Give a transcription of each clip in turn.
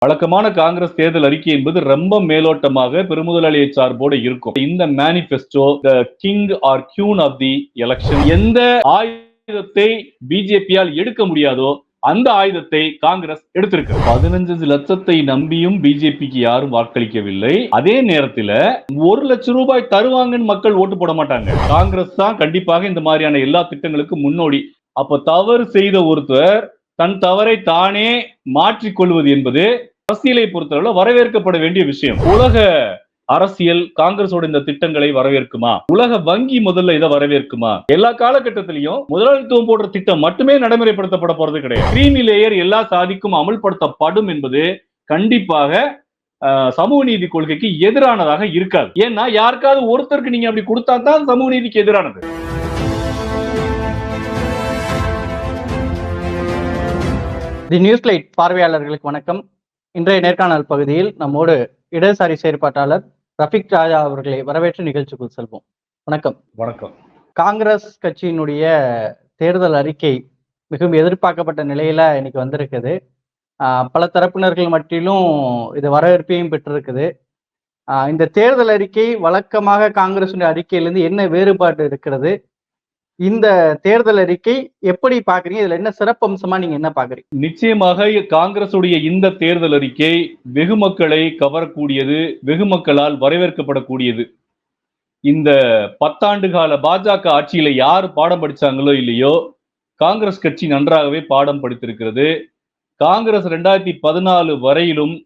வழக்கமான காங்கிரஸ் தேர்தல் அறிக்கை என்பது ரொம்ப மேலோட்டமாக பெருமுதலாளியை சார்போடு இருக்கும். இந்த manifesto the king or queen of the election, எந்த ஆயுதத்தை பிஜேபியால் எடுக்க முடியாதோ அந்த ஆயுதத்தை காங்கிரஸ் எடுத்திருக்கு. 15 லட்சத்தை நம்பியும் பிஜேபிக்கு யாரும் வாக்களிக்கவில்லை. அதே நேரத்தில் 1 லட்சம் ரூபாய் தருவாங்கன்னு மக்கள் ஓட்டு போட மாட்டாங்க. காங்கிரஸ் தான் கண்டிப்பாக இந்த மாதிரியான எல்லா திட்டங்களுக்கும் முன்னோடி. அப்ப தவறு செய்த ஒருத்தர் தன் தவறை தானே மாற்றிக்கொள்வது என்பது அரசியலை பொறுத்தவரை வரவேற்கப்பட வேண்டிய விஷயம். உலக அரசியல் காங்கிரஸோட இந்த திட்டங்களை வரவேற்குமா? உலக வங்கி முதல்ல இதை வரவேற்குமா? எல்லா காலகட்டத்திலையும் முதலாளித்துவம் போன்ற திட்டம் மட்டுமே நடைமுறைப்படுத்தப்பட போறது கிடையாது. கிரீமி லேயர் எல்லா சாதிக்கும் அமல்படுத்தப்படும் என்பது கண்டிப்பாக சமூக நீதி கொள்கைக்கு எதிரானதாக இருக்காது. ஏன்னா யாருக்காவது ஒருத்தருக்கு நீங்க அப்படி கொடுத்தா தான் சமூக நீதிக்கு எதிரானது. தி நியூஸ் லைட் பார்வையாளர்களுக்கு வணக்கம். இன்றைய நேர்காணல் பகுதியில் நம்மோடு இடதுசாரி செயற்பாட்டாளர் ரஃபீக் ராஜா அவர்களை வரவேற்று நிகழ்ச்சிக்குள் செல்வோம். வணக்கம். வணக்கம். காங்கிரஸ் கட்சியினுடைய தேர்தல் அறிக்கை மிகவும் எதிர்பார்க்கப்பட்ட நிலையில இன்னைக்கு வந்திருக்குது. பல தரப்பினர்கள் மட்டிலும் இது வரவேற்பையும் பெற்றிருக்குது. இந்த தேர்தல் அறிக்கை வழக்கமாக காங்கிரஸுடைய அறிக்கையிலிருந்து என்ன வேறுபாடு இருக்கிறது? இந்த தேர்தல் அறிக்கை எப்படி பாக்குறீங்க? இதுல என்ன சிறப்பு அம்சமா நீங்க என்ன பாக்குறீங்க? நிச்சயமாக காங்கிரசுடைய இந்த தேர்தல் அறிக்கை வெகு மக்களை கவரக்கூடியது, வெகு மக்களால் வரவேற்கப்படக்கூடியது. இந்த 10 ஆண்டு கால பாஜக ஆட்சியில யார் பாடம் படிச்சாங்களோ இல்லையோ, காங்கிரஸ் கட்சி நன்றாகவே பாடம் படித்திருக்கிறது. காங்கிரஸ் 2014 வரையிலும்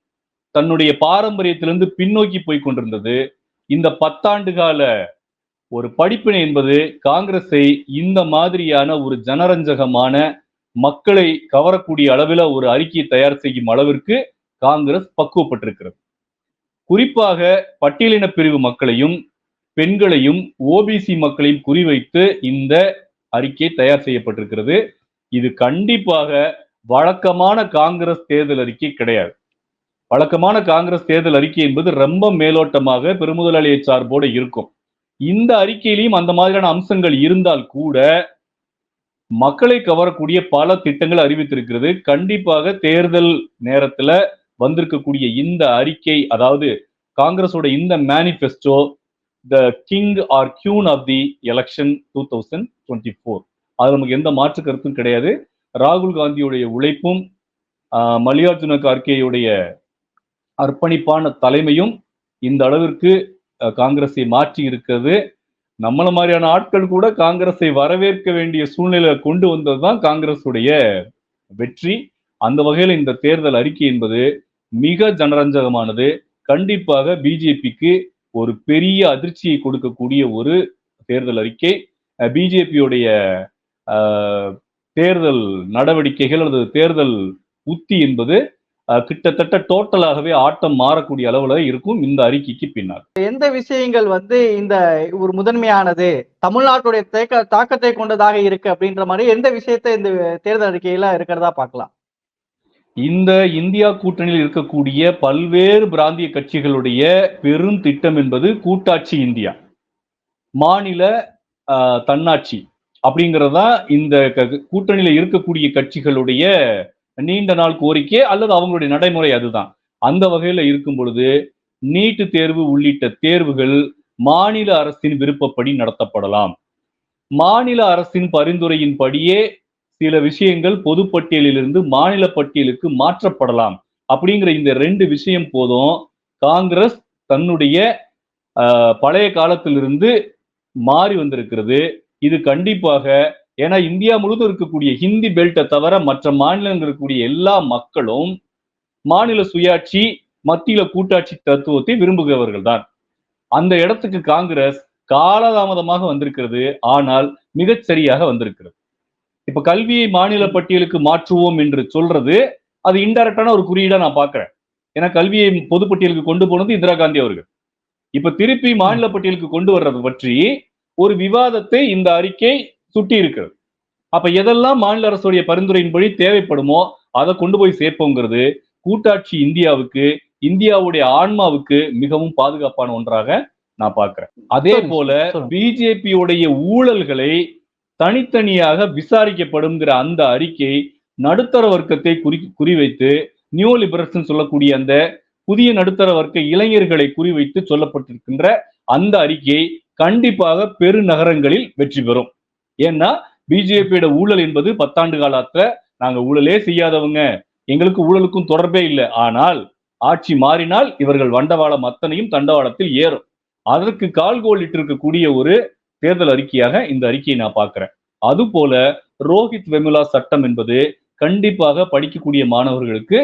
தன்னுடைய பாரம்பரியத்திலிருந்து பின்னோக்கி போய் கொண்டிருந்தது. இந்த 10 ஆண்டு கால ஒரு படிப்பினை என்பது காங்கிரஸை இந்த மாதிரியான ஒரு ஜனரஞ்சகமான மக்களை கவரக்கூடிய அளவில் ஒரு அறிக்கையை தயார் செய்யும் அளவிற்கு காங்கிரஸ் பக்குவப்பட்டிருக்கிறது. குறிப்பாக பட்டியலின பிரிவு மக்களையும் பெண்களையும் ஓபிசி மக்களையும் குறிவைத்து இந்த அறிக்கை தயார் செய்யப்பட்டிருக்கிறது. இது கண்டிப்பாக வழக்கமான காங்கிரஸ் தேர்தல் அறிக்கை கிடையாது. வழக்கமான காங்கிரஸ் தேர்தல் அறிக்கை என்பது ரொம்ப மேலோட்டமாக பெருமுதலாளியை சார்போடு இருக்கும். இந்த அறிக்கையிலையும் அந்த மாதிரியான அம்சங்கள் இருந்தால் கூட மக்களை கவரக்கூடிய பல திட்டங்கள் அறிவித்திருக்கிறது. கண்டிப்பாக தேர்தல் நேரத்துல வந்திருக்கக்கூடிய இந்த அறிக்கை, அதாவது காங்கிரஸோட இந்த manifesto the king or queen of the election 2024, அது நமக்கு எந்த மாற்று கருத்தும் கிடையாது. ராகுல் காந்தியுடைய உழைப்பும் மல்லிகார்ஜுன கார்கேயுடைய அர்ப்பணிப்பான தலைமையும் இந்த அளவிற்கு காங்கிரஸை மாற்றி இருக்கிறது. நம்மள மாதிரியான ஆட்கள் கூட காங்கிரஸை வரவேற்க வேண்டிய சூழ்நிலை கொண்டு வந்ததுதான் காங்கிரஸுடைய வெற்றி. அந்த வகையில் இந்த தேர்தல் அறிக்கை என்பது மிக ஜனரஞ்சகமானது. கண்டிப்பாக பிஜேபிக்கு ஒரு பெரிய அதிர்ச்சியை கொடுக்கக்கூடிய ஒரு தேர்தல் அறிக்கை. பிஜேபியுடைய தேர்தல் நடவடிக்கைகள் அல்லது தேர்தல் உத்தி என்பது கிட்டத்தட்ட டோட்டலாகவே ஆட்டம் மாறக்கூடிய அளவுல இருக்கும் இந்த அறிக்கைக்கு பின்னால். எந்த விஷயங்கள் இந்த ஒரு முதன்மையானது தமிழ்நாட்டுடைய தாக்கத்தை கொண்டதாக இருக்கு அப்படின்ற மாதிரி எந்த விஷயத்தை இந்த தேர்தல் அறிக்கையில இருக்கிறதா பார்க்கலாம்? இந்த இந்தியா கூட்டணியில் இருக்கக்கூடிய பல்வேறு பிராந்திய கட்சிகளுடைய பெரும் திட்டம் என்பது கூட்டாட்சி இந்தியா, மாநில தன்னாட்சி அப்படிங்கிறதா இந்த கூட்டணியில இருக்கக்கூடிய கட்சிகளுடைய நீண்ட நாள் கோரிக்கை அல்லது அவங்களுடைய நடைமுறை. அதுதான் அந்த வகையில இருக்கும் பொழுது நீட்டு தேர்வு உள்ளிட்ட தேர்வுகள் மாநில அரசின் விருப்பப்படி நடத்தப்படலாம். மாநில அரசின் பரிந்துரையின் படியே சில விஷயங்கள் பொதுப்பட்டியலிலிருந்து மாநில பட்டியலுக்கு மாற்றப்படலாம். அப்படிங்கிற இந்த 2 விஷயம் போதும் காங்கிரஸ் தன்னுடைய பழைய காலத்திலிருந்து மாறி வந்திருக்கிறது. இது கண்டிப்பாக, ஏன்னா இந்தியா முழுவதும் இருக்கக்கூடிய ஹிந்தி பெல்ட்டை தவிர மற்ற மாநிலங்கள் இருக்கக்கூடிய எல்லா மக்களும் மாநில சுயாட்சி, மத்தியில கூட்டாட்சி தத்துவத்தை விரும்புகிறவர்கள் தான். அந்த இடத்துக்கு காங்கிரஸ் காலதாமதமாக வந்திருக்கிறது, ஆனால் மிகச்சரியாக வந்திருக்கிறது. இப்ப கல்வியை மாநில பட்டியலுக்கு மாற்றுவோம் என்று சொல்றது அது இன்டைரக்டான ஒரு குறியீடா நான் பாக்குறேன். ஏன்னா கல்வியை பொதுப்பட்டியலுக்கு கொண்டு போனது இந்திரா காந்தி அவர்கள். இப்ப திருப்பி மாநில பட்டியலுக்கு கொண்டு வர்றது பற்றி ஒரு விவாதத்தை இந்த அறிக்கை சுட்டி இருக்கிறது. அப்ப எதெல்லாம் மாநில அரசுடைய பரிந்துரையின்படி தேவைப்படுமோ அதை கொண்டு போய் சேர்ப்போங்கிறது கூட்டாட்சி இந்தியாவுக்கு, இந்தியாவுடைய ஆன்மாவுக்கு மிகவும் பாதுகாப்பான ஒன்றாக நான் பார்க்கிறேன். அதே போல பிஜேபியுடைய ஊழல்களை தனித்தனியாக விசாரிக்கப்படுங்கிற அந்த அறிக்கை நடுத்தர வர்க்கத்தை குறிவைத்து நியோ லிபரல்ஸ் சொல்லக்கூடிய அந்த புதிய நடுத்தர வர்க்க இளைஞர்களை குறிவைத்து சொல்லப்பட்டிருக்கின்ற அந்த அறிக்கை கண்டிப்பாக பெருநகரங்களில் வெற்றி பெறும். ஏன்னா பிஜேபியோட ஊழல் என்பது 10 ஆண்டு காலத்துல நாங்க ஊழலே செய்யாதவங்க, எங்களுக்கு ஊழலுக்கும் தொடர்பே இல்லை, ஆனால் ஆட்சி மாறினால் இவர்கள் வண்டவாளம் அத்தனையும் தண்டவாளத்தில் ஏறும். அதற்கு கால்கோல் இட்டிருக்கக்கூடிய ஒரு தேர்தல் அறிக்கையாக இந்த அறிக்கையை நான் பார்க்கிறேன். அதுபோல ரோஹித் வெமுலா சட்டம் என்பது கண்டிப்பாக படிக்கக்கூடிய மாணவர்களுக்கு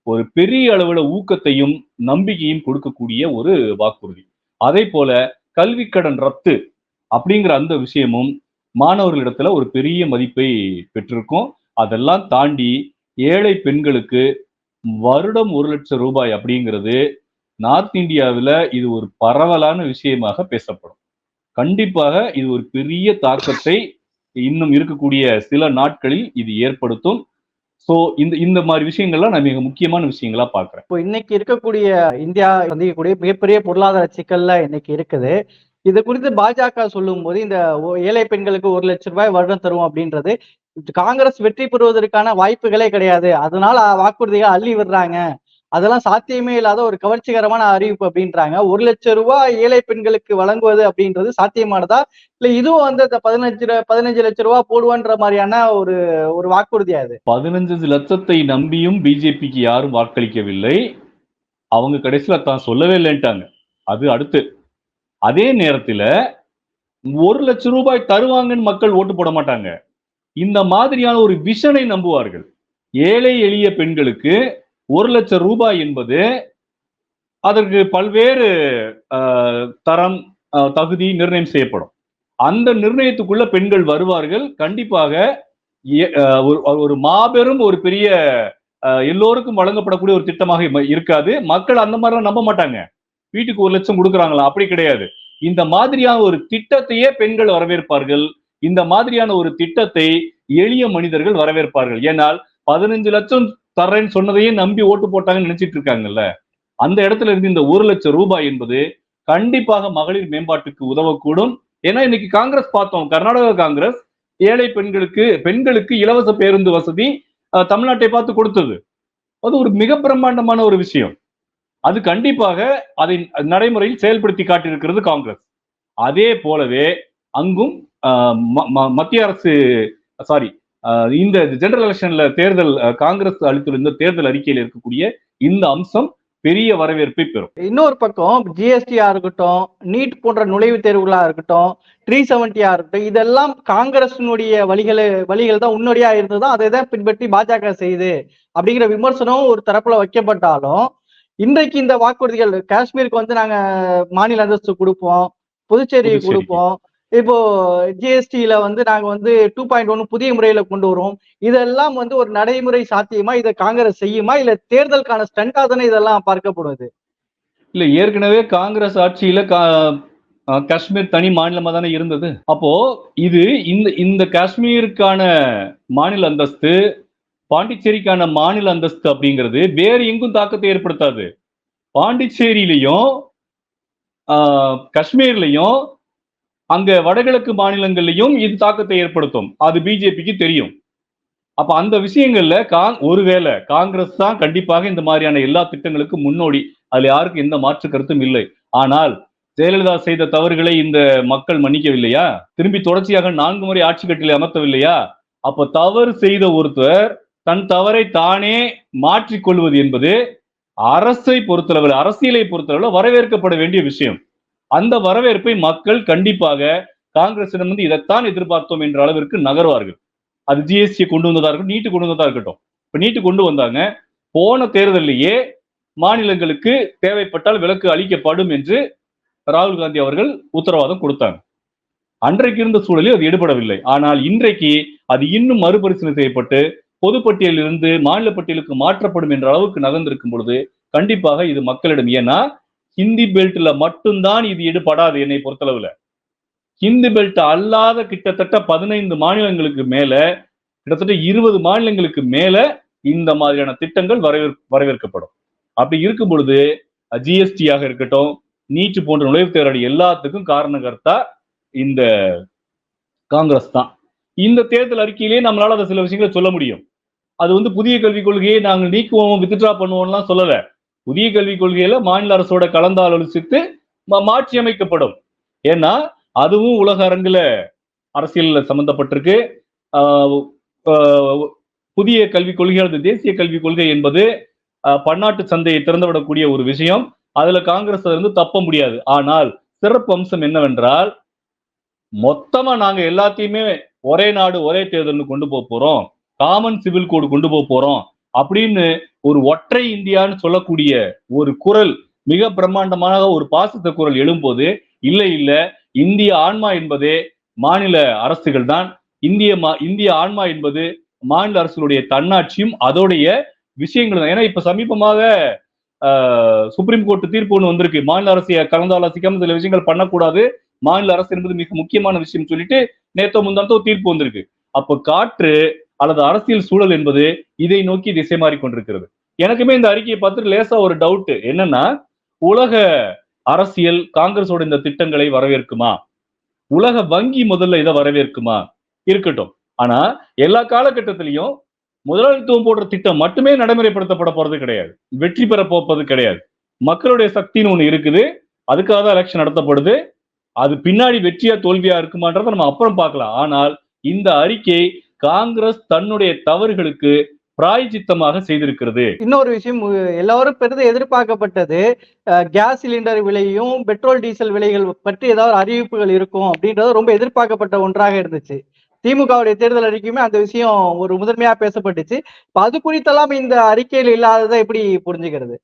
ஒரு பெரிய அளவுல ஊக்கத்தையும் நம்பிக்கையும் கொடுக்கக்கூடிய ஒரு வாக்குறுதி. அதே போல கல்வி கடன் ரத்து அப்படிங்கிற அந்த விஷயமும் மாணவர்களிடத்துல ஒரு பெரிய மதிப்பை பெற்றிருக்கும். அதெல்லாம் தாண்டி ஏழை பெண்களுக்கு வருடம் 1 லட்சம் ரூபாய் அப்படிங்கிறது நார்த் இந்தியாவில் இது ஒரு பரவலான விஷயமாக பேசப்படும். கண்டிப்பாக இது ஒரு பெரிய தாக்கத்தை இன்னும் இருக்கக்கூடிய சில நாட்களில் இது ஏற்படுத்தும். சோ இந்த மாதிரி விஷயங்கள்லாம் நான் மிக முக்கியமான விஷயங்களா பாக்குறேன். இப்போ இன்னைக்கு இருக்கக்கூடிய இந்தியா சந்திக்கக்கூடிய மிகப்பெரிய பொருளாதார சிக்கல்ல இன்னைக்கு இருக்குது. இது குறித்து பாஜக சொல்லும் போது இந்த ஏழை பெண்களுக்கு 1 லட்சம் ரூபாய் வருடம் தருவோம் அப்படின்றது காங்கிரஸ் வெற்றி பெறுவதற்கான வாய்ப்புகளே கிடையாது. அதனால வாக்குறுதிகள் அள்ளி விடுறாங்க. அதெல்லாம் சாத்தியமே இல்லாத ஒரு கவர்ச்சிகரமான அறிவிப்பு அப்படின்றாங்க. 1 லட்சம் ரூபாய் ஏழை பெண்களுக்கு வழங்குவது அப்படின்றது சாத்தியமானதா? இல்ல இதுவும் வந்து 15 லட்சம் ரூபாய் போடுவான்ற மாதிரியான ஒரு வாக்குறுதியா இது? 15 லட்சத்தை நம்பியும் பிஜேபிக்கு யாரும் வாக்களிக்கவில்லை. அவங்க கடைசியில தான் சொல்லவே இல்லைன்ட்டாங்க. அது அடுத்து. அதே நேரத்துல 1 லட்சம் ரூபாய் தருவாங்கன்னு மக்கள் ஓட்டு போட மாட்டாங்க. இந்த மாதிரியான ஒரு விஷனை நம்புவார்கள். ஏழை எளிய பெண்களுக்கு 1 லட்சம் ரூபாய் என்பது அதற்கு பல்வேறு தரம் தகுதி நிர்ணயம் செய்யப்படும். அந்த நிர்ணயத்துக்குள்ள பெண்கள் வருவார்கள். கண்டிப்பாக ஒரு மாபெரும் ஒரு பெரிய எல்லோருக்கும் வழங்கப்படக்கூடிய ஒரு திட்டமாக இருக்காது. மக்கள் அந்த மாதிரிலாம் நம்ப மாட்டாங்க. வீட்டுக்கு 1 லட்சம் கொடுக்குறாங்களா? அப்படி கிடையாது. இந்த மாதிரியான ஒரு திட்டத்தையே பெண்கள் வரவேற்பார்கள். இந்த மாதிரியான ஒரு திட்டத்தை எளிய மனிதர்கள் வரவேற்பார்கள். ஏனால் 15 லட்சம் தர்றேன்னு சொன்னதையே நம்பி ஓட்டு போட்டாங்கன்னு நினைச்சிட்டு இருக்காங்கல்ல. அந்த இடத்துல இருந்து இந்த 1 லட்சம் ரூபாய் என்பது கண்டிப்பாக மகளிர் மேம்பாட்டுக்கு உதவக்கூடும். ஏன்னா இன்னைக்கு காங்கிரஸ் பார்த்தோம், கர்நாடக காங்கிரஸ் ஏழை பெண்களுக்கு இலவச பேருந்து வசதி தமிழ்நாட்டை பார்த்து கொடுத்தது. அது ஒரு மிக பிரம்மாண்டமான ஒரு விஷயம். அது கண்டிப்பாக அதை நடைமுறையில் செயல்படுத்தி காட்டியிருக்கிறது காங்கிரஸ். அதே போலவே அங்கும் மத்திய அரசு இந்த ஜெனரல் எலெக்ஷன்ல தேர்தல் காங்கிரஸ் அளித்துள்ள தேர்தல் அறிக்கையில் இருக்கக்கூடிய இந்த அம்சம் பெரிய வரவேற்பை பெறும். இன்னொரு பக்கம் ஜிஎஸ்டியா இருக்கட்டும், நீட் போன்ற நுழைவுத் தேர்வுகளா இருக்கட்டும், 370 இருக்கட்டும், இதெல்லாம் காங்கிரசினுடைய வழிகள் தான் முன்னோடியா இருந்ததுதான், அதை தான் பின்பற்றி பாஜக செய்யுது அப்படிங்கிற விமர்சனம் ஒரு தரப்புல வைக்கப்பட்டாலும், இன்றைக்கு இந்த வாக்குறுதிகள் காஷ்மீருக்கு வந்து நாங்க மாநில அந்தஸ்து கொடுப்போம், புதுச்சேரியை கொடுப்போம், இப்போ ஜிஎஸ்டியில வந்து நாங்க வந்து 2.1 புதிய முறையில கொண்டு வருவோம், இதெல்லாம் வந்து ஒரு நடைமுறை சாத்தியமா? இதை காங்கிரஸ் செய்யுமா? இல்ல தேர்தலுக்கான ஸ்டண்டா தானே இதெல்லாம் பார்க்கப்படுவது? இல்ல, ஏற்கனவே காங்கிரஸ் ஆட்சியில காஷ்மீர் தனி மாநிலமா தானே இருந்தது. அப்போ இது இந்த காஷ்மீருக்கான மாநில அந்தஸ்து, பாண்டிச்சேரிக்கான மாநில அந்தஸ்து அப்படிங்கிறது வேறு எங்கும் தாக்கத்தை ஏற்படுத்தாது. பாண்டிச்சேரியிலையும் காஷ்மீர்லயும் அங்க வடகிழக்கு மாநிலங்கள்லயும் இது தாக்கத்தை ஏற்படுத்தும். அது பிஜேபிக்கு தெரியும். அப்ப அந்த விஷயங்கள்ல ஒருவேளை காங்கிரஸ் தான் கண்டிப்பாக இந்த மாதிரியான எல்லா திட்டங்களுக்கும் முன்னோடி, அதுல யாருக்கும் எந்த மாற்று கருத்தும் இல்லை. ஆனால் ஜெயலலிதா செய்த தவறுகளை இந்த மக்கள் மன்னிக்கவில்லையா? திரும்பி தொடர்ச்சியாக 4 முறை ஆட்சி கட்டில அமர்த்தவில்லையா? அப்ப தவறு செய்த ஒருத்தர் தன் தவறை தானே மாற்றிக்கொள்வது என்பது அரசியலை பொறுத்தளவில் வரவேற்கப்பட வேண்டிய விஷயம். அந்த வரவேற்பை மக்கள் கண்டிப்பாக காங்கிரசிடம் வந்து இதைத்தான் எதிர்பார்த்தோம் என்ற அளவிற்கு நகர்வார்கள். அது ஜிஎஸ்டி கொண்டு வந்ததா இருக்கட்டும், நீட்டு கொண்டு வந்ததா இருக்கட்டும். இப்ப நீட்டு கொண்டு வந்தாங்க, போன தேர்தலிலேயே மாநிலங்களுக்கு தேவைப்பட்டால் விலக்கு அளிக்கப்படும் என்று ராகுல் காந்தி அவர்கள் உத்தரவாதம் கொடுத்தாங்க. அன்றைக்கு இருந்த சூழலில் அது எடுபடவில்லை. ஆனால் இன்றைக்கு அது இன்னும் மறுபரிசீலனை செய்யப்பட்டு பொதுப்பட்டியலில் இருந்து மாநில பட்டியலுக்கு மாற்றப்படும் என்ற அளவுக்கு நகர்ந்திருக்கும் பொழுது கண்டிப்பாக இது மக்களிடம், ஏன்னா ஹிந்தி பெல்ட்ல மட்டும்தான் இது எடுபடாது. என்னை பொறுத்தளவுல ஹிந்தி பெல்ட் அல்லாத கிட்டத்தட்ட 15 மாநிலங்களுக்கு மேல, கிட்டத்தட்ட 20 மாநிலங்களுக்கு மேல இந்த மாதிரியான திட்டங்கள் வரவேற்கப்படும். அப்படி இருக்கும் பொழுது ஜிஎஸ்டியாக இருக்கட்டும், நீட் போன்ற நுழைவுத் தேர்வு எல்லாத்துக்கும் காரணகர்த்தா இந்த காங்கிரஸ் தான். இந்த தேர்தல் அறிக்கையிலேயே நம்மளால சில விஷயங்களை சொல்ல முடியும். அது வந்து புதிய கல்விக் கொள்கையை நாங்கள் நீக்குவோம் வித்ட்ரா பண்ணுவோம்லாம் சொல்லல. புதிய கல்விக் கொள்கையில மாநில அரசோட கலந்தாலோசித்து மாற்றி அமைக்கப்படும். ஏன்னா அதுவும் உலக அரங்குல அரசியல் சம்பந்தப்பட்டிருக்கு. ஆஹ் ஆஹ் புதிய கல்விக் கொள்கை அல்லது தேசிய கல்விக் கொள்கை என்பது பன்னாட்டு சந்தையை திறந்துவிடக்கூடிய ஒரு விஷயம். அதுல காங்கிரஸ் இருந்து தப்ப முடியாது. ஆனால் சிறப்பு அம்சம் என்னவென்றால், மொத்தமா நாங்க எல்லாத்தையுமே ஒரே நாடு ஒரே தேர்தல்னு கொண்டு போறோம், காமன் சிவில் கோடு கொண்டு போறோம் அப்படின்னு ஒரு ஒற்றை இந்தியான்னு சொல்லக்கூடிய ஒரு குரல், மிக பிரம்மாண்டமாக ஒரு பாசிச குரல் எழும்போது, இல்ல இல்ல இந்திய ஆன்மா என்பதே மாநில அரசுகள் தான். இந்திய ஆன்மா என்பது மாநில அரசுடைய தன்னாட்சியும் அதோடைய விஷயங்கள் தான். ஏன்னா இப்ப சமீபமாக சுப்ரீம் கோர்ட் தீர்ப்பு ஒன்று வந்திருக்கு. மாநில அரசை கலந்தாலோசிக்காம சில விஷயங்கள் பண்ணக்கூடாது, மாநில அரசு என்பது மிக முக்கியமான விஷயம் சொல்லிட்டு நேத்தோ முந்தாந்தோ தீர்ப்பு வந்திருக்கு. அப்ப காற்று அல்லது அரசியல் சூழல் என்பது இதை நோக்கி திசை மாறிக்கொண்டிருக்கிறது. எனக்குமே இந்த அறிக்கையை பார்த்துட்டு லேசா ஒரு டவுட் என்னன்னா, உலக அரசியல் காங்கிரஸோட இந்த திட்டங்களை வரவேற்குமா? உலக வங்கி முதல்ல இதை வரவேற்குமா? இருக்கட்டும். ஆனா எல்லா காலகட்டத்திலையும் முதலாளித்துவம் போன்ற திட்டம் மட்டுமே நடைமுறைப்படுத்தப்பட போறது கிடையாது, வெற்றி பெற போவது கிடையாது. மக்களுடைய சக்தின்னு ஒண்ணு இருக்குது, அதுக்காக தான் எலெக்ஷன் நடத்தப்படுது. அது பின்னாடி வெற்றியா தோல்வியா இருக்குமான்றதை நம்ம அப்புறம் பார்க்கலாம். ஆனால் இந்த அறிக்கை காங்கிரஸ் தன்னுடைய தவறுகளுக்கு பிராயச்சித்தமாக செய்திருக்கிறது. இன்னொரு விஷயம் எல்லாரும் பெரிதும் எதிர்பார்க்கப்பட்டது, கேஸ் சிலிண்டர் விலையும் பெட்ரோல் டீசல் விலைகள் பற்றி ஏதாவது அறிவிப்புகள் இருக்கும் அப்படின்றது ரொம்ப எதிர்பார்க்கப்பட்ட ஒன்றாக இருந்துச்சு. திமுகவுடைய தேர்தல் அறிக்கையுமே அந்த விஷயம் ஒரு முதன்மையா பேசப்பட்டுச்சு. அது குறித்தெல்லாம் இந்த அறிக்கையில் இல்லாததை எப்படி புரிஞ்சுக்கிறது?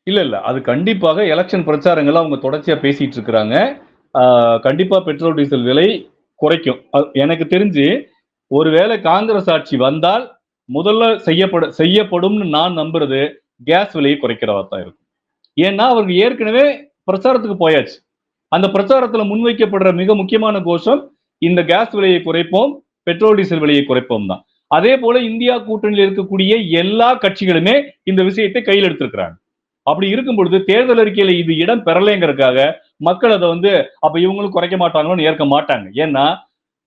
இல்ல அது கண்டிப்பாக எலெக்ஷன் பிரச்சாரங்கள் அவங்க தொடர்ச்சியா பேசிட்டு இருக்கிறாங்க. கண்டிப்பா பெட்ரோல் டீசல் விலை குறைக்கும். எனக்கு தெரிஞ்சு ஒருவேளை காங்கிரஸ் ஆட்சி வந்தால் முதல்ல செய்யப்படும் நான் நம்புறது கேஸ் விலையை குறைக்கிறதா தான் இருக்கும். ஏன்னா அவர்கள் ஏற்கனவே பிரச்சாரத்துக்கு போயாச்சு. அந்த பிரச்சாரத்துல முன்வைக்கப்படுற மிக முக்கியமான கோஷம் இந்த கேஸ் விலையை குறைப்போம், பெட்ரோல் டீசல் விலையை குறைப்போம் தான். அதே போல இந்தியா கூட்டணியில் இருக்கக்கூடிய எல்லா கட்சிகளுமே இந்த விஷயத்தை கையில் எடுத்திருக்கிறாங்க. அப்படி இருக்கும் பொழுது தேர்தல் அறிக்கையில இது இடம் பெறலைங்கிறதுக்காக மக்கள் அதை வந்து அப்ப இவங்களும் குறைக்க மாட்டாங்களோன்னு ஏற்க மாட்டாங்க. ஏன்னா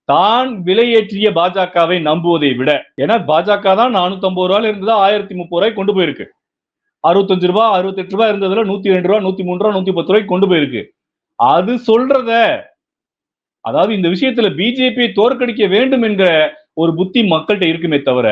தான் விலையேற்றிய பாஜகவை நம்புவதை விட, ஏன்னா பாஜக தான் 450 ரூபாயில இருந்ததா 1030 ரூபாய்க்கு கொண்டு போயிருக்கு. 65 ரூபாய் 68 ரூபாய் இருந்ததுல 102 ரூபாய் 103 ரூபாய் 110 ரூபாய்க்கு கொண்டு போயிருக்கு. அது சொல்றத, அதாவது இந்த விஷயத்துல பிஜேபி தோற்கடிக்க வேண்டும் என்ற ஒரு புத்தி மக்கள்கிட்ட இருக்குமே தவிர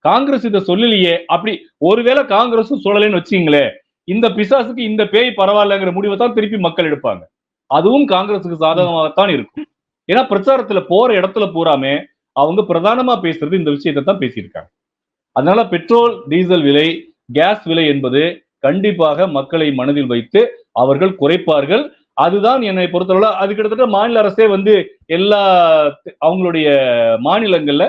காங்கிரஸ் இதை சொல்லலையே. அப்படி ஒருவேளை காங்கிரஸும் சொல்லலைன்னு வச்சுங்களேன், இந்த பிசாசுக்கு இந்த பேய் பரவாயில்லங்கிற முடிவை தான் திருப்பி மக்கள் எடுப்பாங்க. அதுவும் காங்கிரஸுக்கு சாதகமாகத்தான் இருக்கும். ஏன்னா பிரச்சாரத்துல போற இடத்துல பூராமே அவங்க பிரதானமா பேசுறது இந்த விஷயத்தை தான் பேசியிருக்காங்க. அதனால பெட்ரோல் டீசல் விலை, கேஸ் விலை என்பது கண்டிப்பாக மக்களை மனதில் வைத்து அவர்கள் குறைப்பார்கள். அதுதான் என்னை பொறுத்தவரை. அது கிட்டத்தட்ட மாநில அரசே வந்து எல்லா அவங்களுடைய மாநிலங்கள்ல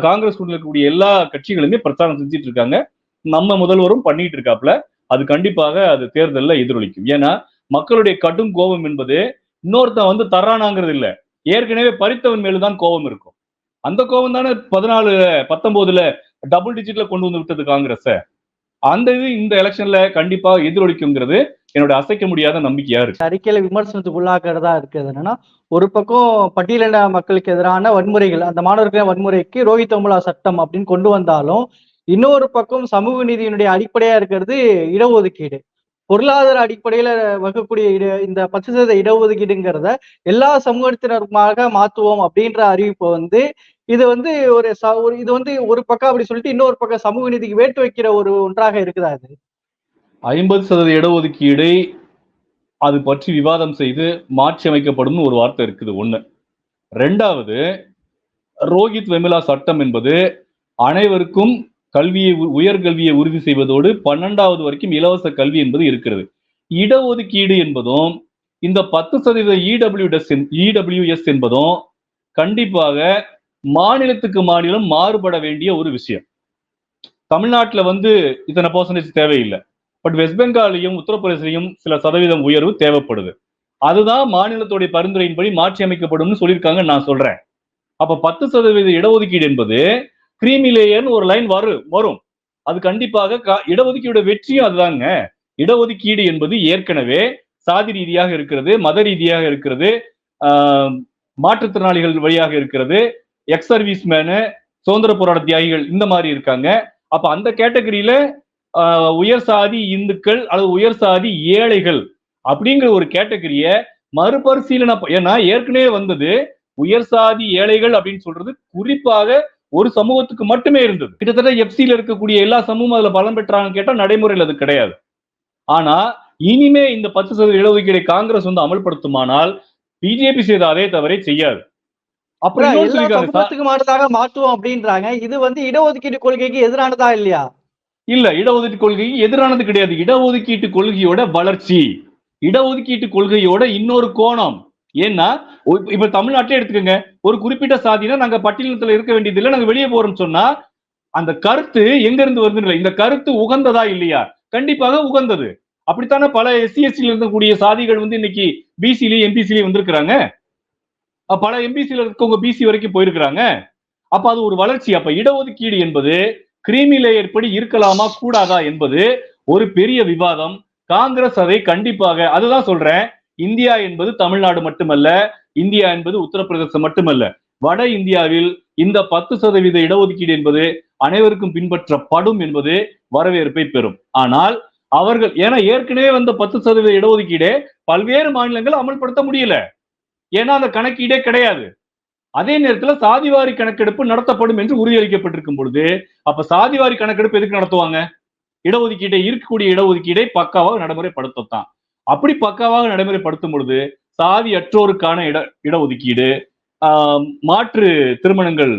காங்கிரஸ் இருக்கக்கூடிய எல்லா கட்சிகளுமே பிரச்சாரம் செஞ்சுட்டு இருக்காங்க. நம்ம முதல்வரும் பண்ணிட்டு இருக்காப்ல. அது கண்டிப்பாக அது தேர்தலில் எதிரொலிக்கும். ஏன்னா மக்களுடைய கடும் கோபம் என்பது இன்னொருத்தன் வந்து தர்றானாங்கிறது இல்ல, ஏற்கனவே பறித்தவன் மேலுதான் கோபம் இருக்கும். அந்த கோபம் தானே 14-19 டபுள் டிஜிட்ல கொண்டு வந்து விட்டது காங்கிரஸ். அந்த இது இந்த எலெக்ஷன்ல கண்டிப்பா எதிரொலிக்குங்கிறது என்னோட அசைக்க முடியாத நம்பிக்கையா இருக்கு. அறிக்கையில விமர்சனத்துக்கு உள்ளாக்குறதா இருக்குது என்னன்னா, ஒரு பக்கம் பட்டியலின மக்களுக்கு எதிரான வன்முறைகள், அந்த மாணவர்கள் வன்முறைக்கு ரோஹித் வெமுலா சட்டம் அப்படின்னு கொண்டு வந்தாலும், இன்னொரு பக்கம் சமூக நீதியினுடைய அடிப்படையா இருக்கிறது இடஒதுக்கீடு. பொருளாதார அடிப்படையில வகுக்கக்கூடிய இந்த 10% இடஒதுக்கீடுங்கிறத எல்லா சமூகத்தினருமாக மாத்துவோம் அப்படின்ற அறிவிப்பு வந்து இது வந்து இது வந்து ஒரு பக்கம் அப்படி சொல்லிட்டு இன்னொரு பக்கம் சமூக நீதிக்கு வேட்டு வைக்கிற ஒரு ஒன்றாக இருக்குதா? அது 50% இடஒதுக்கீடை அது பற்றி விவாதம் செய்து மாற்றி அமைக்கப்படும் ஒரு வார்த்தை இருக்குது ஒண்ணு. ரெண்டாவது, ரோஹித் வெமுலா சட்டம் என்பது அனைவருக்கும் கல்வியை, உயர்கல்வியை உறுதி செய்வதோடு 12வது வரைக்கும் இலவச கல்வி என்பது இருக்கிறது. இடஒதுக்கீடு என்பதும் இந்த 10% இடபிள்யூஎஸ் என்பதும் கண்டிப்பாக மாநிலத்துக்கு மாநிலம் மாறுபட வேண்டிய ஒரு விஷயம். தமிழ்நாட்டுல வந்து இத்தனை பர்சன்டேஜ் தேவையில்லை, பட் வெஸ்ட் பெங்காலையும் உத்தரப்பிரதேசலையும் சில சதவீதம் உயர்வு தேவைப்படுது. அதுதான் மாநிலத்துடைய பரிந்துரையின்படி மாற்றி அமைக்கப்படும் சொல்லியிருக்காங்க. நான் சொல்றேன், அப்ப 10% இடஒதுக்கீடு என்பது கிரீமி லேயர்னு ஒரு லைன் வரும். அது கண்டிப்பாக இடஒதுக்கீடு வெற்றியும் அதுதாங்க. இடஒதுக்கீடு என்பது ஏற்கனவே சாதி ரீதியாக இருக்கிறது, மத ரீதியாக இருக்கிறது, மாற்றுத்திறனாளிகள் வழியாக இருக்கிறது, எக்ஸ் சர்வீஸ் மேனு, சுதந்திர போராட்ட தியாகிகள் இந்த மாதிரி இருக்காங்க. அப்ப அந்த கேட்டகரியில உயர் சாதி இந்துக்கள் அல்லது உயர் சாதி ஏழைகள் அப்படிங்கிற ஒரு கேட்டகரிய மறுபரிசீலனை ஏன்னா ஏற்கனவே வந்தது உயர் சாதி ஏழைகள் அப்படின்னு சொல்றது குறிப்பாக ஒரு சமூகத்துக்கு மட்டுமே இருந்தது. கிட்டத்தட்ட எஃப்சில இருக்கக்கூடிய எல்லா சமூகமும் அதுல பலன் பெற்றாங்கன்னு கேட்டா நடைமுறையில் அது கிடையாது. ஆனா இனிமே இந்த 10% இடஒதுக்கீடை காங்கிரஸ் வந்து அமல்படுத்துமானால் பிஜேபி செய்த அதே தவறை செய்யாது. அப்புறம் எல்லா சமூகத்துக்கு மாற்றதாக மாற்றுவோம் அப்படின்றாங்க. இது வந்து இடஒதுக்கீடு கொள்கைக்கு எதிரானதா இல்லையா? இல்ல, இடஒதுக்கீட்டு கொள்கைக்கு எதிரானது கிடையாது. இடஒதுக்கீட்டு கொள்கையோட வளர்ச்சி, இடஒதுக்கீட்டு கொள்கையோட இன்னொரு கோணம். ஏன்னா இப்ப தமிழ்நாட்டிலே எடுத்துக்கோங்க, ஒரு குறிப்பிட்ட சாதினா நாங்க பட்டியலத்துல இருக்க வேண்டியது இல்லை, நாங்க வெளியே போறோம்னு சொன்னா அந்த கருத்து எங்க இருந்து வருதுன்னு, இந்த கருத்து உகந்ததா இல்லையா? கண்டிப்பாக உகந்தது. அப்படித்தானே பல எஸ்சி எஸ்டில இருக்கக்கூடிய சாதிகள் வந்து இன்னைக்கு பிசிலயும் எம்பிசிலயும் வந்திருக்கிறாங்க. பல எம்பிசில இருக்கவங்க பிசி வரைக்கும் போயிருக்கிறாங்க. அப்ப அது ஒரு வளர்ச்சி. அப்ப இடஒதுக்கீடு என்பது கிரீமி லேயர் படி இருக்கலாமா கூடாதா என்பது ஒரு பெரிய விவாதம். காங்கிரஸ் அதை கண்டிப்பாக, அதுதான் சொல்றேன், இந்தியா என்பது தமிழ்நாடு மட்டுமல்ல, இந்தியா என்பது உத்தரப்பிரதேசம் மட்டுமல்ல, வட இந்தியாவில் இந்த 10% இடஒதுக்கீடு என்பது அனைவருக்கும் பின்பற்றப்படும் என்பது வரவேற்பை பெறும். ஆனால் அவர்கள் ஏன்னா ஏற்கனவே வந்த 10% இடஒதுக்கீடே பல்வேறு மாநிலங்கள் அமல்படுத்த முடியல. ஏன்னா அந்த கணக்கீடே கிடையாது. அதே நேரத்துல சாதிவாரி கணக்கெடுப்பு நடத்தப்படும் என்று உறுதியளிக்கப்பட்டிருக்கும் பொழுது அப்ப சாதிவாரி கணக்கெடுப்பு எதுக்கு நடத்துவாங்க? இடஒதுக்கீட்டை இருக்கக்கூடிய இடஒதுக்கீடை பக்காவாக நடைமுறைப்படுத்தத்தான். அப்படி பக்காவாக நடைமுறைப்படுத்தும் பொழுது சாதி அற்றோருக்கான இடஒதுக்கீடு, மாற்று திருமணங்கள்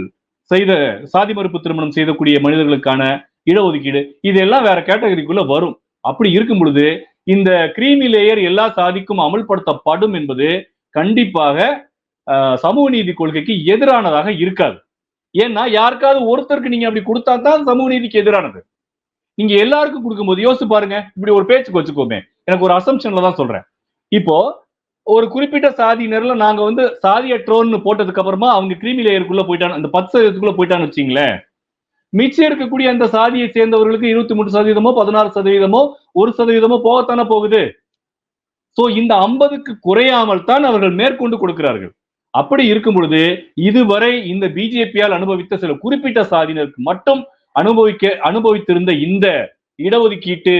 செய்த சாதி மறுப்பு திருமணம் செய்யக்கூடிய மனிதர்களுக்கான இடஒதுக்கீடு, இதெல்லாம் வேற கேட்டகரிக்குள்ள வரும். அப்படி இருக்கும் பொழுது இந்த கிரீமி லேயர் எல்லா சாதிக்கும் அமல்படுத்தப்படும் என்பது கண்டிப்பாக சமூக நீதி கொள்கைக்கு எதிரானதாக இருக்காது. ஏன்னா யாருக்காவது ஒருத்தருக்கு நீங்க அப்படி கொடுத்தா தான் சமூக நீதிக்கு எதிரானது. நீங்க எல்லாருக்கும் கொடுக்கும்போது யோசிச்சு பாருங்க. இப்படி ஒரு பேச்சுக்கு வச்சுக்கோமே, எனக்கு ஒரு அசம்ஷன்ல தான் சொல்றேன். இப்போ ஒரு குறிப்பிட்ட சாதியினர்ல நாங்க வந்து சாதியற்றோன்னு போட்டதுக்கு அப்புறமா அவங்க கிரீமி லேயருக்குள்ள போயிட்டாங்க, அந்த 10% போயிட்டான்னு வச்சுங்களேன், மிச்சம் இருக்கக்கூடிய அந்த சாதியை சேர்ந்தவர்களுக்கு 23%, 16%, 1% போகத்தானே போகுது. சோ இந்த 50க்கு குறையாமல் தான் அவர்கள் மேற்கொண்டு கொடுக்கிறார்கள். அப்படி இருக்கும் பொழுது இதுவரை இந்த பிஜேபியால் அனுபவித்த சில குறிப்பிட்ட சாதியினருக்கு மட்டும் அனுபவித்திருந்த இந்த இடஒதுக்கீட்டு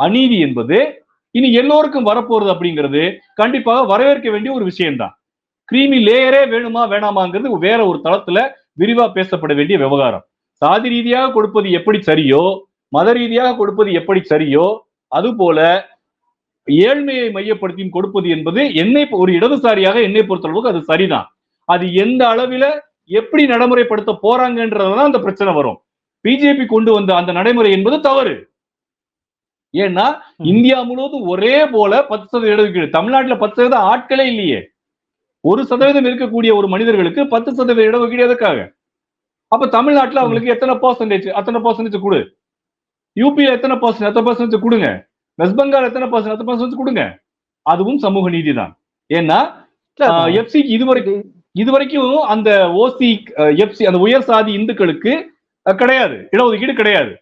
அநீதி என்பது இனி எல்லோருக்கும் வரப்போறது அப்படிங்கிறது கண்டிப்பாக வரவேற்க வேண்டிய ஒரு விஷயம்தான். கிரீமி லேயரே வேணுமா வேணாமாங்கிறது வேற ஒரு தளத்துல விரிவா பேசப்பட வேண்டிய விவகாரம். சாதி ரீதியாக கொடுப்பது எப்படி சரியோ, மத ரீதியாக கொடுப்பது எப்படி சரியோ, அது போல ஏழ்மையை மையப்படுத்தியும் கொடுப்பது என்பது ஒரு இடதுசாரியாக என்னை பொறுத்தளவுக்கு அது சரிதான். அது எந்த அளவில எப்படி நடைமுறைப்படுத்த போறாங்கன்றதுதான் அந்த பிரச்சனை வரும். பிஜேபி கொண்டு வந்த அந்த நடைமுறை என்பது தவறு. ஏன்னா இந்தியா முழுவதும் ஒரே போல 10% இடஒதுக்கீடு, தமிழ்நாட்டுல 10% ஆட்களே இல்லையே, 1% இருக்கக்கூடிய ஒரு மனிதர்களுக்கு 10% இடஒதுக்கீடு எதுக்காக? அப்ப தமிழ்நாட்டுல அவங்களுக்கு எத்தனை பர்சன்டேஜ், அத்தனை பர்சன்டேஜ் கொடு. யூபியில எத்தனை பர்சன்டேஜ் கொடுங்க. வெஸ்ட் பெங்கால் எத்தனை பர்சன்டேஜ் கொடுங்க. அதுவும் சமூக நீதி தான். ஏன்னா எஃப்சி இதுவரைக்கும் அந்த ஓசி எஃப்சி அந்த உயர் சாதி இந்துக்களுக்கு கிடையாது, இடஒதுக்கீடு கிடையாது.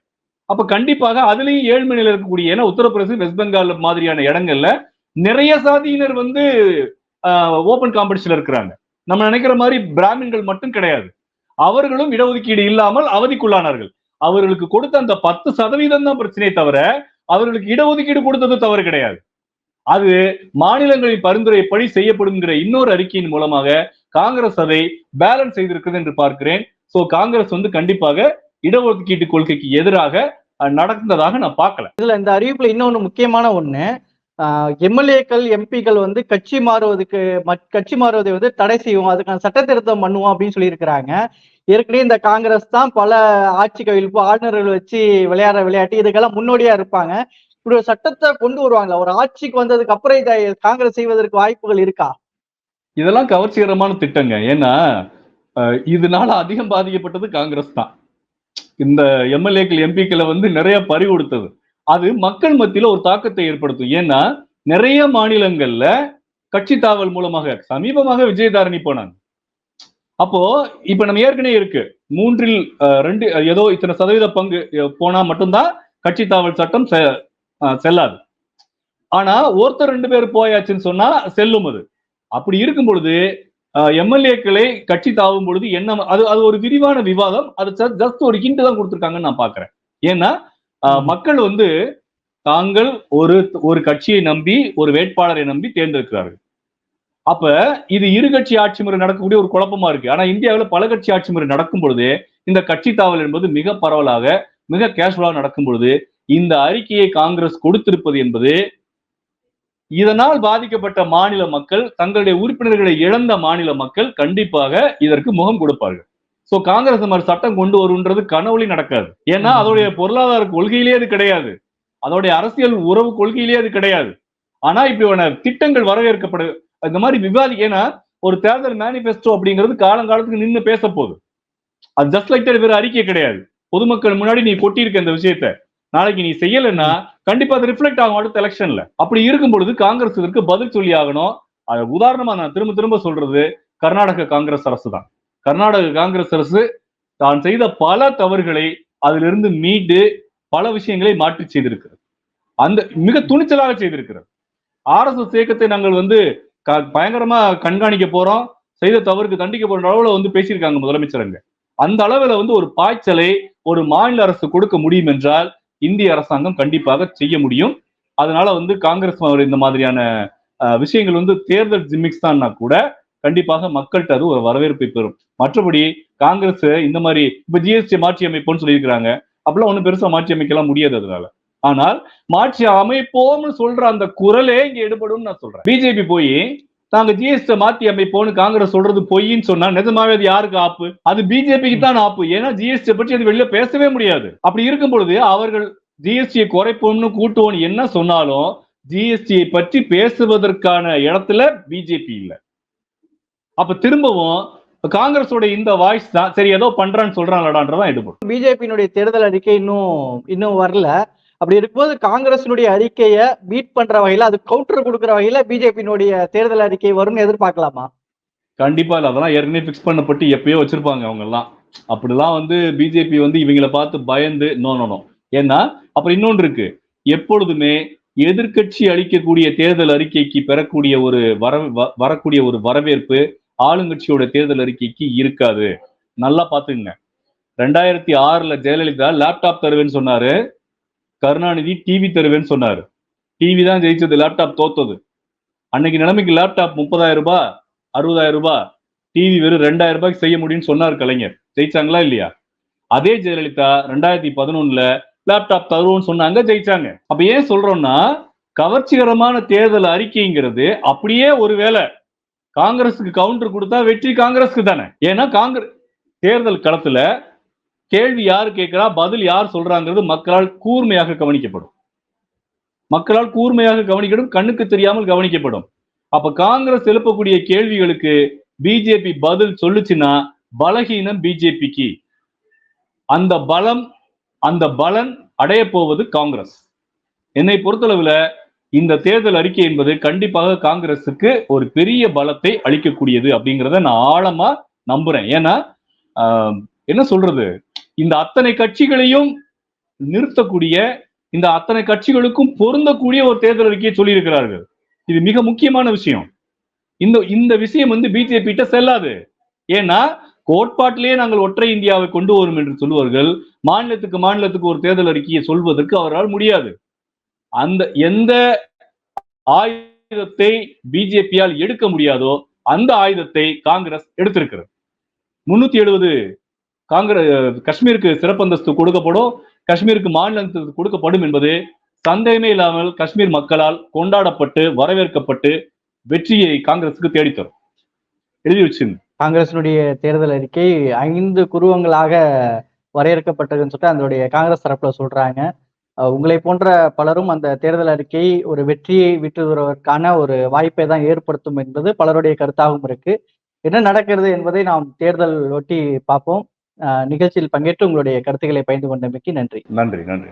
அப்ப கண்டிப்பாக அதுலயும் ஏழ்மையில இருக்கக்கூடிய, ஏன்னா உத்தரப்பிரதேசம் வெஸ்ட் பெங்கால் மாதிரியான இடங்கள்ல நிறைய சாதியினர் வந்து ஓபன் காம்படிஷன்ல இருக்கிறாங்க. நம்ம நினைக்கிற மாதிரி பிராமின்கள் மட்டும் கிடையாது, அவர்களும் இடஒதுக்கீடு இல்லாமல் அவதிக்குள்ளானார்கள். அவர்களுக்கு கொடுத்த அந்த 10% தான் பிரச்சனை தவிர அவர்களுக்கு இடஒதுக்கீடு கொடுத்தது தவறு கிடையாது. அது மாநிலங்களின் பரிந்துரைப்படி செய்யப்படுங்கிற இன்னொரு அறிக்கையின் மூலமாக காங்கிரஸ் அதை பேலன்ஸ் செய்திருக்கிறது என்று பார்க்கிறேன். சோ காங்கிரஸ் வந்து கண்டிப்பாக இடஒதுக்கீட்டு கொள்கைக்கு எதிராக நடந்ததாக நான் பார்க்கல. இதுல இந்த அறிவிப்புல இன்னொன்னு முக்கியமான ஒண்ணு, எம்எல்ஏக்கள் எம்பிக்கள் வந்து கட்சி மாறுவதை வந்து தடை செய்வோம், அதுக்கான சட்ட திருத்தம் பண்ணுவோம் அப்படின்னு சொல்லி இருக்கிறாங்க. ஏற்கனவே இந்த காங்கிரஸ் தான் பல ஆட்சி கவிழ்ப்பு, ஆளுநர்கள் வச்சு விளையாடுற விளையாட்டு இதுக்கெல்லாம் முன்னோடியா இருப்பாங்க. இப்படி ஒரு சட்டத்தை கொண்டு வருவாங்களா? ஒரு ஆட்சிக்கு வந்ததுக்கு அப்புறம் இதை காங்கிரஸ் செய்வதற்கு வாய்ப்புகள் இருக்கா? இதெல்லாம் கவர்ச்சிகரமான திட்டங்க. ஏன்னா இதனால அதிகம் பாதிக்கப்பட்டது காங்கிரஸ் தான். இந்த எம்எல்ஏக்கள் எம்பிக்களை வந்து நிறைய பறி கொடுத்தது அது மக்கள் மத்தியில ஒரு தாக்கத்தை ஏற்படுத்தும். ஏன்னா நிறைய மாநிலங்கள்ல கட்சி தாவல் மூலமாக, சமீபமாக விஜயதாரணி போனாங்க. அப்போ இப்ப நம்ம ஏற்கனவே இருக்கு 3/2 ஏதோ இத்தனை சதவீத பங்கு போனா மட்டும்தான் கட்சி தாவல் சட்டம் செல்லாது. ஆனா ஒருத்தர் 2 பேர் போயாச்சுன்னு சொன்னா செல்லும். அது அப்படி இருக்கும் பொழுது எம்எல்ஏக்களை கட்சி தாவும் பொழுது என்ன, அது ஒரு விரிவான விவாதம். அது ஜஸ்ட் ஒரு ஹிண்ட் தான் கொடுத்துருக்காங்கன்னு நான் பாக்குறேன். ஏன்னா மக்கள் வந்து தாங்கள் ஒரு கட்சியை நம்பி ஒரு வேட்பாளரை நம்பி தேர்ந்தெடுக்கிறார்கள். அப்ப இது இரு கட்சி ஆட்சி முறை நடக்கக்கூடிய ஒரு குழப்பமா இருக்கு. ஆனா இந்தியாவில் பல கட்சி ஆட்சி முறை நடக்கும் பொழுது இந்த கட்சி தாவல் என்பது மிக பரவலாக மிக கேஷுவலாக நடக்கும் பொழுது இந்த அறிக்கையை காங்கிரஸ் கொடுத்திருப்பது என்பது இதனால் பாதிக்கப்பட்ட மாநில மக்கள், தங்களுடைய உறுப்பினர்களை இழந்த மாநில மக்கள் கண்டிப்பாக இதற்கு முகம் கொடுப்பார்கள். சோ காங்கிரஸ் மாதிரி சட்டம் கொண்டு வருன்றது கனவுலி நடக்காது. ஏன்னா அதோடைய பொருளாதார கொள்கையிலே அது கிடையாது, அதோடைய அரசியல் உறவு கொள்கையிலே அது கிடையாது. ஆனா இப்படியான திட்டங்கள் வரவேற்கப்படு இந்த மாதிரி ஏன்னா ஒரு தேர்தல் மேனிபெஸ்டோ அப்படிங்கிறது காலங்காலத்துக்கு நின்று பேச போகுது. அது ஜஸ்ட் லைக் தட் வேற அறிக்கை கிடையாது. பொதுமக்கள் முன்னாடி நீ கொட்டியிருக்க இந்த விஷயத்த நாளைக்கு நீ செய்யலைன்னா கண்டிப்பா அது ரிஃப்ளெக்ட் ஆகும் அடுத்த எலெக்ஷன்ல. அப்படி இருக்கும் பொழுது காங்கிரஸ் இதற்கு பதில் சொல்லி ஆகணும். அது உதாரணமா நான் திரும்ப திரும்ப சொல்றது கர்நாடக காங்கிரஸ் அரசு தான். கர்நாடக காங்கிரஸ் அரசு தான் செய்த பல தவறுகளை அதிலிருந்து மீண்டு பல விஷயங்களை மாற்றி செய்திருக்கிறது. அந்த மிக துணிச்சலாக செய்திருக்கிறது. RSS இயக்கத்தை நாங்கள் வந்து பயங்கரமா கண்காணிக்க போறோம், செய்த தவறுக்கு தண்டிக்க போற அளவுல வந்து பேசியிருக்காங்க முதலமைச்சர். அங்க அந்த அளவுல வந்து ஒரு பாய்ச்சலை ஒரு மாநில அரசு கொடுக்க முடியும் என்றால் இந்திய அரசாங்கம் கண்டிப்பாக செய்ய முடியும். அதனால வந்து காங்கிரஸ் இந்த மாதிரியான விஷயங்கள் வந்து தேர்தல் ஜிமிக்ஸ் தான் கூட கண்டிப்பாக மக்கள்கிட்ட அது ஒரு வரவேற்பை பெறும். மற்றபடி காங்கிரஸ் இந்த மாதிரி இப்ப GST மாற்றி அமைப்போம்னு சொல்லியிருக்கிறாங்க. அப்பெல்லாம் ஒன்றும் பெருசா மாற்றி அமைக்கலாம் முடியாது அதனால. ஆனால் மாற்றி அமைப்போம்னு சொல்ற அந்த குரலே இங்க எடுபடும் நான் சொல்றேன். பிஜேபி போய் நாங்க GST மாத்தி அமைப்போம்னு காங்கிரஸ் சொல்றது பொய்ன்னு சொன்னா நிஜமாவே அது யாருக்கு ஆப்பு? அது பிஜேபிக்கு தான் ஆப்பு. ஏன்னா GST பற்றி அது வெளியில பேசவே முடியாது. அப்படி இருக்கும் பொழுது அவர்கள் GST குறைப்போம்னு கூட்டுவோம் என்ன சொன்னாலும் GST பற்றி பேசுவதற்கான இடத்துல பிஜேபி இல்லை. அப்ப திரும்பவும் காங்கிரஸோட இந்த வாய்ஸ் தான் சரி ஏதோ பண்றான்னு சொல்றாங்களான்றதான் எடுபடும். பிஜேபியினுடைய தேர்தல் அறிக்கை இன்னும் வரல. அப்படி இருக்கும்போது காங்கிரசினுடைய அறிக்கையை பீட் பண்ற வகையில அது கவுண்டர் கொடுக்கிற வகையில பிஜேபியினுடைய தேர்தல் அறிக்கை வரும்னு எதிர்பார்க்கலாமா? கண்டிப்பா இல்ல. அதெல்லாம் ஏற்கனவே பிக்ஸ் பண்ணப்பட்டு எப்பயோ வச்சிருப்பாங்க அவங்க எல்லாம். அப்படிலாம் வந்து பிஜேபி வந்து இவங்களை பார்த்து பயந்து நோ. ஏன்னா அப்புறம் இன்னொன்று இருக்கு, எப்பொழுதுமே எதிர்கட்சி அளிக்கக்கூடிய தேர்தல் அறிக்கைக்கு பெறக்கூடிய ஒரு வரக்கூடிய ஒரு வரவேற்பு ஆளுங்கட்சியோட தேர்தல் அறிக்கைக்கு இருக்காது. நல்லா பாத்துங்க. 2006 ஜெயலலிதா லேப்டாப் தருவேன்னு சொன்னாரு, கருணாநிதி டிவி தருவேன்னு சொன்னாரு. டிவி தான் ஜெயிச்சது, லேப்டாப் தோத்தது. அன்னைக்கு நிலைமைக்கு லேப்டாப் 30,000 ரூபாய் 60,000 ரூபாய், டிவி வெறும் 2,000 ரூபாய்க்கு செய்ய முடியும்னு சொன்னார் கலைஞர். ஜெயிச்சாங்களா இல்லையா? அதே ஜெயலலிதா 2011 லேப்டாப் தருவோம்னு சொன்னாங்க, ஜெயிச்சாங்க. அப்ப ஏன் சொல்றோம்னா கவர்ச்சிகரமான தேர்தல் அறிக்கைங்கிறது அப்படியே ஒருவேளை காங்கிரஸுக்கு கவுண்டர் கொடுத்தா வெற்றி காங்கிரஸுக்கு தானே. ஏன்னா காங்கிரஸ் தேர்தல் களத்துல கேள்வி யாரு கேட்கிறா, பதில் யார் சொல்றாங்கிறது மக்களால் கூர்மையாக கவனிக்கப்படும். கண்ணுக்கு தெரியாமல் கவனிக்கப்படும். அப்ப காங்கிரஸ் எழுப்பக்கூடிய கேள்விகளுக்கு பிஜேபி பதில் சொல்லுச்சுன்னா பலகீனம் பிஜேபிக்கு. அந்த பலன் அடைய போவது காங்கிரஸ். என்னை பொறுத்தளவுல இந்த தேர்தல் அறிக்கை என்பது கண்டிப்பாக காங்கிரஸுக்கு ஒரு பெரிய பலத்தை அளிக்கக்கூடியது அப்படிங்கிறத நான் ஆழமா நம்புறேன். ஏன்னா என்ன சொல்றது, இந்த அத்தனை கட்சிகளையும் நிறுத்தக்கூடிய, இந்த அத்தனை கட்சிகளுக்கும் பொருந்தக்கூடிய ஒரு தேர்தல் அறிக்கையை சொல்லி இருக்கிறார்கள். இது மிக முக்கியமான விஷயம். இந்த விஷயம் வந்து பிஜேபி கிட்ட செல்லாது. ஏன்னா கோட்பாட்டிலேயே நாங்கள் ஒற்றை இந்தியாவை கொண்டு வரும் என்று சொல்லுவார்கள். மாநிலத்துக்கு ஒரு தேர்தல் அறிக்கையை சொல்வதற்கு அவரால் முடியாது. அந்த எந்த ஆயுதத்தை பிஜேபியால் எடுக்க முடியாதோ அந்த ஆயுதத்தை காங்கிரஸ் எடுத்திருக்கிறது. 370 காஷ்மீருக்கு சிறப்பு அந்தஸ்து கொடுக்கப்படும், காஷ்மீருக்கு மாநில அந்தஸ்து கொடுக்கப்படும் என்பது சந்தேகமே இல்லாமல் காஷ்மீர் மக்களால் கொண்டாடப்பட்டு வரவேற்கப்பட்டு வெற்றியை காங்கிரசுக்கு தேடித்தரும். எழுதி வச்சுங்க. காங்கிரசினுடைய தேர்தல் அறிக்கை 5 குருவங்களாக வரையறுக்கப்பட்டதுன்னு சொல்லிட்டு அதனுடைய காங்கிரஸ் தரப்புல சொல்றாங்க. உங்களை போன்ற பலரும் அந்த தேர்தல் அறிக்கை ஒரு வெற்றியை விட்டுவதற்கான ஒரு வாய்ப்பை தான் ஏற்படுத்தும் என்பது பலருடைய கருத்தாகவும் இருக்கு. என்ன நடக்கிறது என்பதை நாம் தேர்தல் ஒட்டி பார்ப்போம். நிகழ்ச்சியில் பங்கேற்று உங்களுடைய கருத்துக்களை பகிர்ந்து கொண்டமைக்கு நன்றி. நன்றி.